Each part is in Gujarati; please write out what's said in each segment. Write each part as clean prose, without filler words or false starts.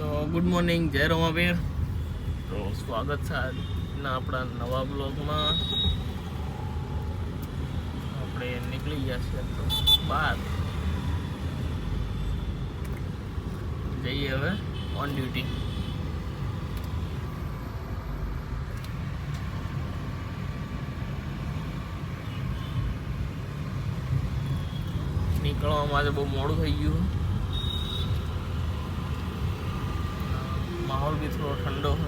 તો ગુડ મોર્નિંગ, જય રોમાવીર. તો સ્વાગત છે આજના આપણા નવા બ્લોગમાં. આપણે નીકળી ગયા છીએ તો બહાર જઈએ હવે ઓન ડ્યુટી. નીકળવામાં આજે બહુ મોડું થઈ ગયું. માહોલ બી થોડો ઠંડો છે.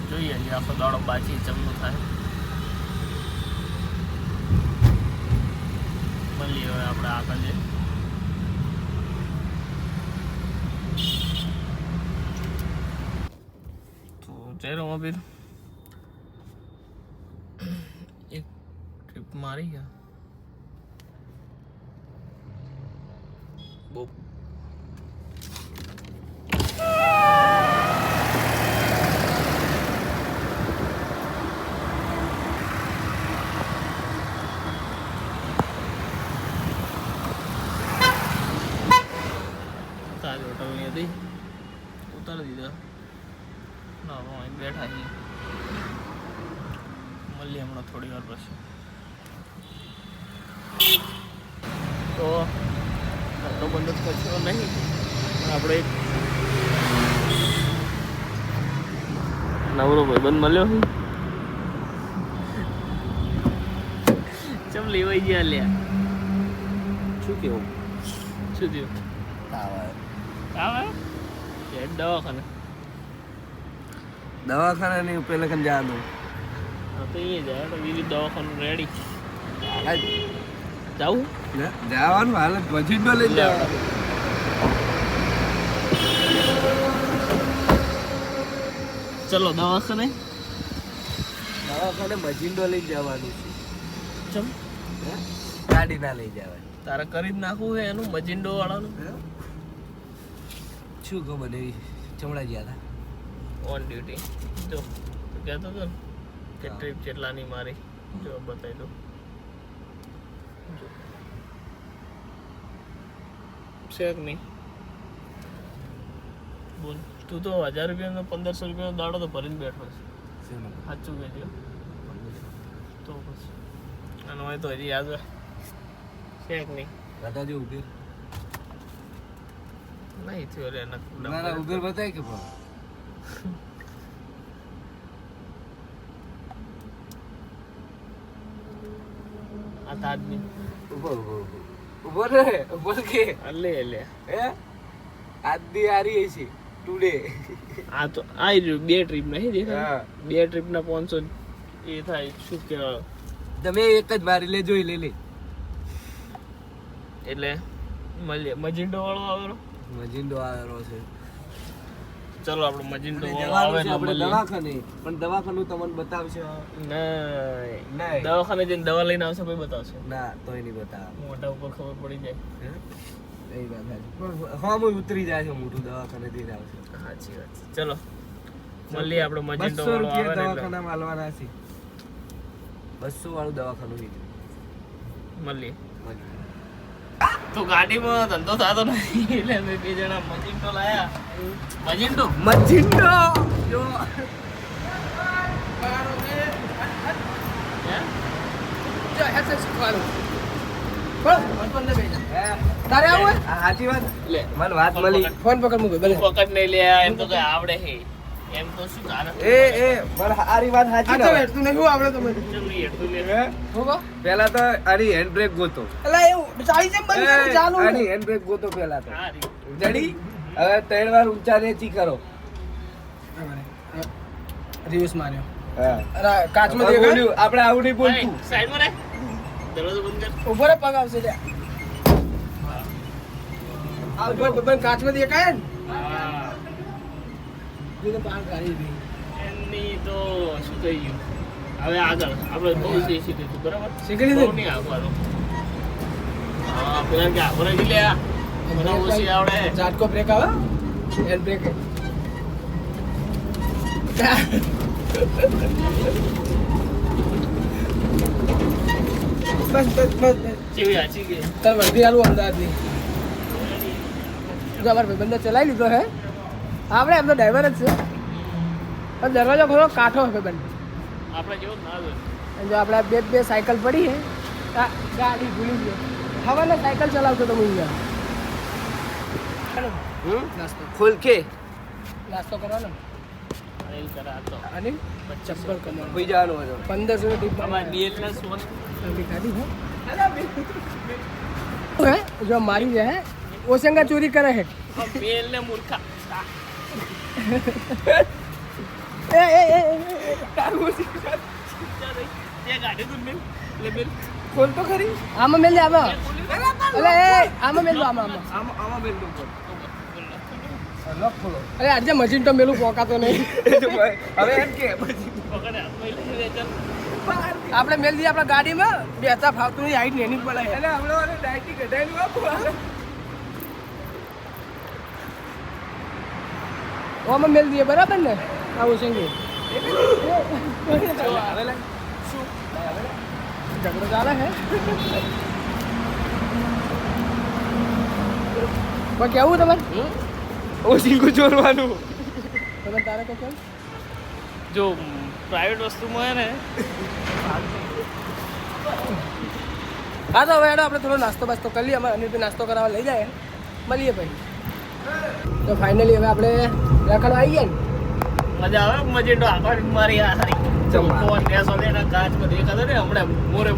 જોઈએ હજી આખો દાડો બાજી જમનું થાય. મળીએ હવે આપણે આગળ જઈએ. તો જય રોમાબીર, એક ટ્રીપ મારી ગયા બહુ. તારી હોટલની હતી, ઉતારી દીધા. ના અહીં બેઠા છીએ. મળીએ હમણાં થોડી વાર પછી. તો ધંધો બંધ જ કરશો નહીં, પણ આપણે એક નવરો ભાઈબંધ મળ્યો છે. ચમ લેવાઈ ગયા લ્યા. શું કેવું? શું થયું? દવાખાના નહીં પેલા કન જવાનું. તો એ જાય તો વિવિધ દવાખાનું રેડી જાવું જવાનું હાલત મજીનો લઈ જવાનું. ચલો દવાખાને મજીનો લઈ જવાનું છે. ચમ ગાડી ના લઈ જવાની. તારે કરી જ નાખવું છે એનું મજિંડો વાળાનું. શું ખબર એવી ચમડા ગયા હતા ઓન ડ્યુટી. જો કહેતો હતો ને કે ટ્રીપ જેટલાની મારી. જો બતાવી દો. શેક નહીં બોલ. તું તો 1000 રૂપિયાનો 1500 રૂપિયાનો દાડો તો ભરીને બેઠો છે. સાચું કહેજો તો પછી આનો હોય તો હજી યાદ હોય. શેક નહીં દાદા જો ઉભેર નહીં થયો રે એના મારા ઉભેર બતાય કે પણ આ તાજની ઉભો રે બોલ કે અલે અલે હે આદિ હારી છે ટુડે. આ તો આ બે ટ્રીપ નહીં દેખાય. બે ટ્રીપ ના 500 એ થાય. શું કહેવાય તમે એક જ મારી લે જોઈ લે એટલે મજિંડો વાળો આવેલો. મજીંડો આવેલો છે. ચલો આપણે મજિંડો વાળો જવાનું આવે છે આપણે દવાખાને, પણ દવાખાનું તમને બતાવશે નહીં. નહીં. દવાખાને જઈને દવા લઈને આવશે પછી બતાવશે. ના તોય નહીં બતાવે. મોઢા ઉપર ખબર પડી જાય. એ વાત સાચી. પણ હા હું ઉતરી જાય છે મોટું દવાખાને થી જ આવશે. સાચી વાત છે. ચલો મળીએ આપણે મજિંડો 200 વાળો આવે રૂપિયા ને એટલે દવાખાનામાં આલવાના છે. 200 વાળું દવાખાનું છે. મળીએ. તો ગાડીમાં ધંધો થતો નહીં એટલે અમે બે જણા મજિંડો લાયા. મજિંડો જો તારે આવું સાચી વાત. લે મને વાત મળી. ફોન પકડ મૂકો ભલે પકડ નહીં લે. એમ તો કઈ આવડે હે એમ તો શું તારે એ મને આરી વાત સાચી આ તો ને. એટલું નહીં આવડે તમને ચમ નહીં એટલું લે. હોગો પેલા તો આની હેન્ડ બ્રેક ગોતો. એટલે એવું ચાલી જેમ બંધ કરે ચાલુ આની હેન્ડ બ્રેક ગોતો પેલા તો. હા રી. જડી હવે 3 વાર ઊંચા નીચી કરો. રિવ્યુસ માર્યો હા અરે કાચમાં હવે દેખાય બોલ્યું, આપણે આવું નહીં બોલતું. સાઈડમાં રે. દરવાજો બંધ કર. ઉભો રે પગ આવશે લે આ ઉભો બંધ કાચમાં દેખાય ને હા એ તો પાર ગાડી ગઈ એમની તો શું થઈ ગયું. હવે આગળ આપણે બહુ શીખી દીધું બરાબર. શીખી દીધું? બહુ નહીં આગળ. હા પેલા કે આગળ જ લે. મને ઓછી આવડે. ઝાટકો બ્રેક આવે હેન્ડ બ્રેક બસ બસ બસ ચેવી આચી ગઈ. તાર વર્દી આલું અમદાવાદની જો અમારા ભાઈબંધો ચલાવી લીધો હે આપણે એમનો ડ્રાઈવર જ છે પણ દરવાજો ખોલો કાઠો હે ભાઈબંધ આપણે જેવો ના હોય. અને જો આપણે બે સાયકલ પડી હે આ ગાડી ભૂલી ગયો હવાને સાયકલ ચલાવતો તો હું અહીંયા નાસ્તો ખોલ કે નાસ્તો કરવાનો અનિલ કરે આ તો. અને ચપ્પલ કમાવાનો કોઈ જવાનું હોય તો 1500 ની ટીપ અમારે BLS ફોન ખાધી હે જો મારી જે હે ઓસંગા ચોરી કરે હે બેલ ને મૂર્ખા. એ તે ગાડી તું મેલ લે મેલ ખોલ તો ખરી આમાં મેલ દે આમાં અલે એ આમાં મેલ દો આમાં આમાં બેન તો લોક ખોલો અરે આજે મશીન તો મેલું પોકાતો નહીં હવે એમ કે પકડે હાથમાં લઈ લે ચાલ. આપણે મેલ દઈએ આપણા ગાડીમાં બેતા ફાવતું નહીં હાઈટ નેની બોલાય એટલે આપણે ડાયટી કઢાઈ આપો આમાં મેલ દઈએ બરાબર ને આવું છે કે ઝઘડો ચાલે હે પણ કેવું તમારે ઓશિંગુ ચોરવાનું તમે તારે કે કેમ જો પ્રાઇવેટ વસ્તુમાં હે ને હા તો હવે હેડો આપણે થોડો નાસ્તો બાસ્તો કરી લઈએ અમારે અનિલ નાસ્તો કરાવવા લઈ જાય મળીએ ભાઈ તો ફાઇનલી હવે આપણે રખડવા આવી ગયા ને મજા આવે મજેટો આખો મારી આ હારી ચમા. ફોન ને સોને ના કાચ માં દેખાતો ને હમણાં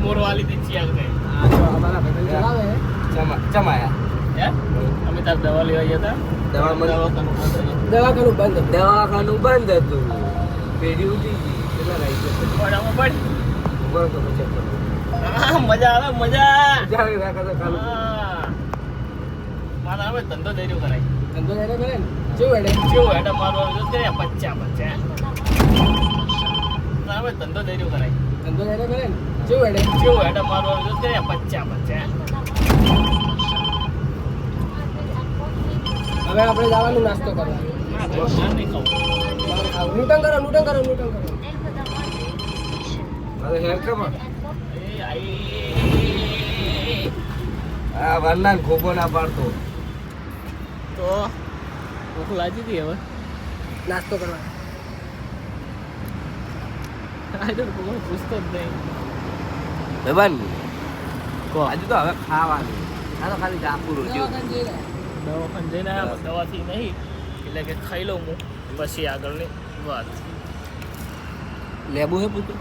મોર વાલી દી ચિયા ગઈ. આ જો અમારા ભાઈ ચલાવે હે ચમાયા હે અમે તાર દવા લેવા ગયા હતા દવાખાનું દવાખાનું બંધ. દવાખાનું બંધ હતું પેઢી ઉઠી ગઈ કેટલા રાઈ છે બરાબર પડ. ઉભો તો ચેક કરો હા, મજા આવે મજા. જાવે રાખા તો કાલું હા. મારા હવે ધંધો દઈર્યો કરાય. ધંધો જાય કરે ને જેવું હેડે કેવું હેડે મારો જો કે 50 મારા હવે ધંધો દઈર્યો કરાય. ધંધો જાય કરે ને જેવું હેડે કેવું હેડે મારો જો કે 50 હવે આપણે જવાનું નાસ્તો કરવા ના ભાઈ ના નહીં ખાવું. લૂંટન કરો લૂંટન કરો લૂંટન કરો અરે હેર કમા એ આઈ. આ વરનાન ખોબો ના પાડતો તો ભૂખ લાગી હતી હવે. નાસ્તો કરવા આજે તો કોઈ પૂછતો જ નહીં. ભાઈબંધ કહો. આજુ તો હવે ખાવાનું આ તો ખાલી જાપુ રોટી દવાખાને જઈ રહ્યા. દવાખાને જઈને આવ્યા પણ દવાથી નહીં એટલે કે ખાઈ લઉં હું પછી આગળની વાત લેબુ હે પૂછું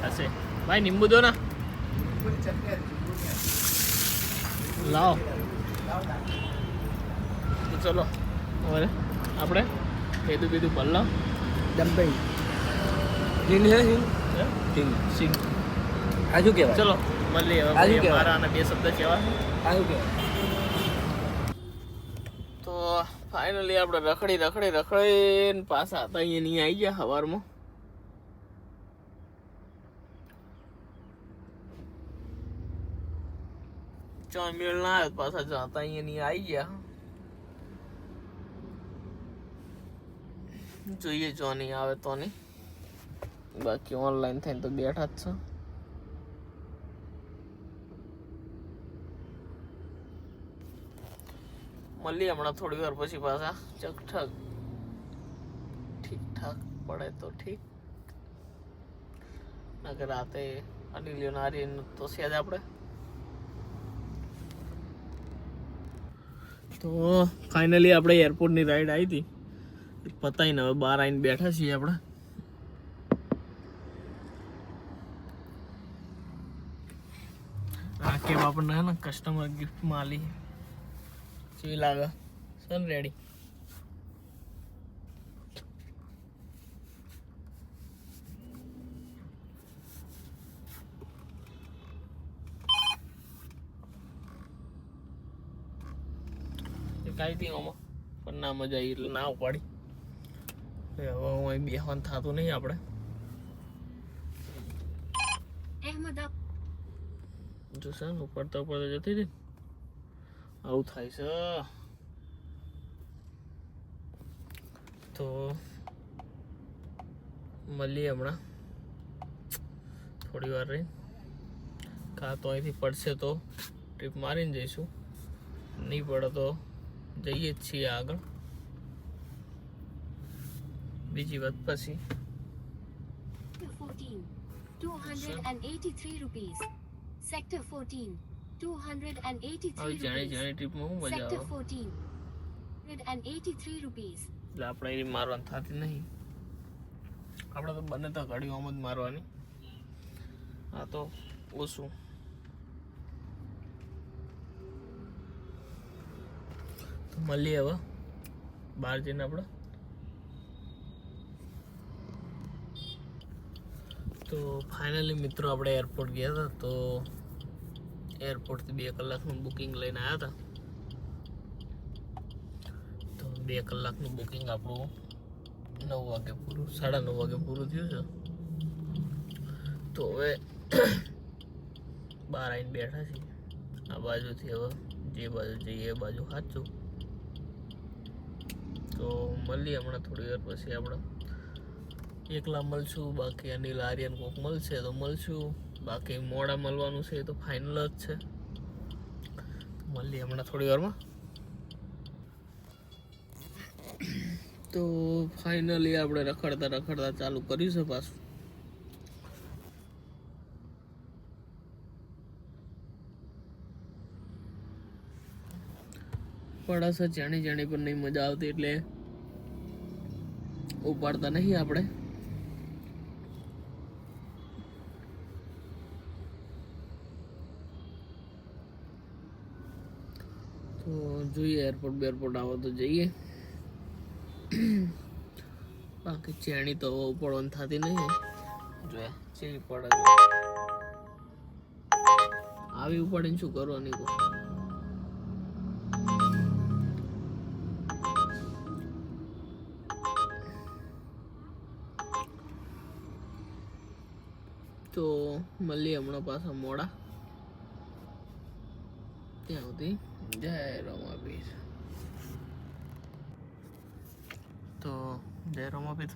હશે. ભાઈ નિંબુ દો ના લાવો. તો ચલો હવે આપણે કીધું બીધું ભલ્લા ડબ્બાઈ હિંગ હે હિંગ હિંગ સિંગ. આજુ કેવાય ચલો મળીએ હવે. આજુ ભાઈ, કહેવાય. મારા આના બે શબ્દ કહેવા. આજુ કેવાય તો ફાઇનલી આપણે રખડીને પાછા હતા અહીંયા આવી ગયા સવારમાં. ચા મેળ ના આવ્યો પાછા જતા અહીંયા આવી ગયા. જોઈએ જો નહીં આવે તો નહીં, બાકી ઓનલાઈન થઈને તો બેઠા જ છે. મળીએ હમણાં થોડી વાર પછી પાછા ચકઠક ઠીક ઠાક પડે તો ઠીક, નકર રાતે અનિલિયો નારી તો છે જ આપણે. તો ફાઇનલી આપણે એરપોર્ટની રાઈડ આવી હતી પતાવીને હવે બહાર આવીને બેઠા છીએ આપણે. આ કેબ આપણને હે ને કસ્ટમર ગિફ્ટમાં આલી કેવી લાગે સન રેડી. કાંઈ હતી આમાં પણ ના મજા આવી એટલે ના ઉપાડી. હવે હું અહીં બેહવાનું થતું નહીં આપણે. જોશે ને ઉપાડતા જતી રહી આવું થાય છે. તો મળીએ હમણાં થોડી વાર રહી. કાં તો અહીંથી પડશે તો ટ્રીપ મારીને જઈશું, નહીં પડે તો જઈએ જ છીએ આગળ. બીજી વાત પછી 14, 283 rupees. Sector 14, 283 હવે જાણી rupees. જાણી ટ્રીપમાં હું મજા Sector આવે 14, 183 rupees. એટલે આપણે એની મારવાની થતી નહીં. આપણે તો બને તો ઘડીઓમાં જ મારવાની. આ તો ઓછું. તો મળીએ હવે બહાર જઈને આપણે. તો ફાઇનલી મિત્રો આપણે એરપોર્ટ ગયા હતા. તો એરપોર્ટથી 2 કલાકનું બુકિંગ લઈને આવ્યા હતા. તો 2 કલાકનું બુકિંગ આપણું 9 વાગે પૂરું, 9:30 વાગે પૂરું થયું છે. તો હવે બહાર આવીને બેઠા છીએ. આ બાજુથી હવે જે બાજુ જઈએ એ બાજુ સાચું. તો મળીએ હમણાં થોડી વાર પછી. આપણે એકલા મળશું, બાકી અનિલ આર્યન કોક મળશે તો મળશું, બાકી મોડા મળવાનું છે એ તો ફાઇનલ જ છે. મળીએ હમણાં થોડી વારમાં. તો ફાઇનલી આપણે રખડતા રખડતા ચાલુ કર્યું છે પાછું. પડસ જાણી જાણી પણ નહીં મજા આવતી એટલે ઉપાડતા નહીં આપણે. તો જોઈએ એરપોર્ટ બેરપોર્ટ આવો તો જઈએ. બાકી ચેણી તો ઉપાડવાની થતી નહીં. જોયા ચેણી પડે આવી ઉપાડીને શું કરવાની કહો. તો મળીએ હમણાં પાછા મોડા. ત્યાં સુધી જય રમાપીર. તો જય રમાપીર.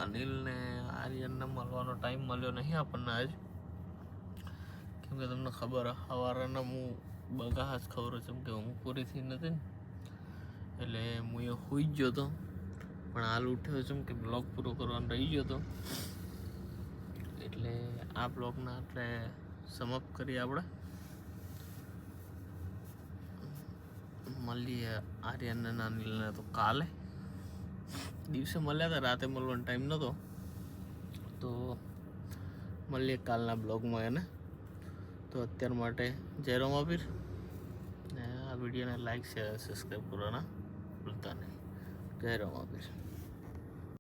અનિલ ને આર્યનને મળવાનો ટાઈમ મળ્યો નહીં આપણને આજ. કેમ કે તમને ખબર સવારના હું બગા જ ખબર છે કે હું પૂરી થઈ નથી ને એટલે હું એ સૂઈ જ ગયો હતો. પણ હાલ ઉઠ્યો છું કે બ્લોગ પૂરો કરવાનો રહી ગયો હતો. એટલે આ બ્લોગના એટલે સમાપ્ત કરીએ આપણે. મળીએ આર્યન અને અનિલને તો કાલે. દિવસે મળ્યા હતા, રાતે મળવાનો ટાઈમ નહોતો. તો મળીએ કાલના બ્લોગમાં એને. તો અત્યાર માટે જય રમાપીર. ને આ વિડીયોને લાઈક શેર સબસ્ક્રાઈબ કરવાના ભૂલતા નહીં. જય રમાપીર.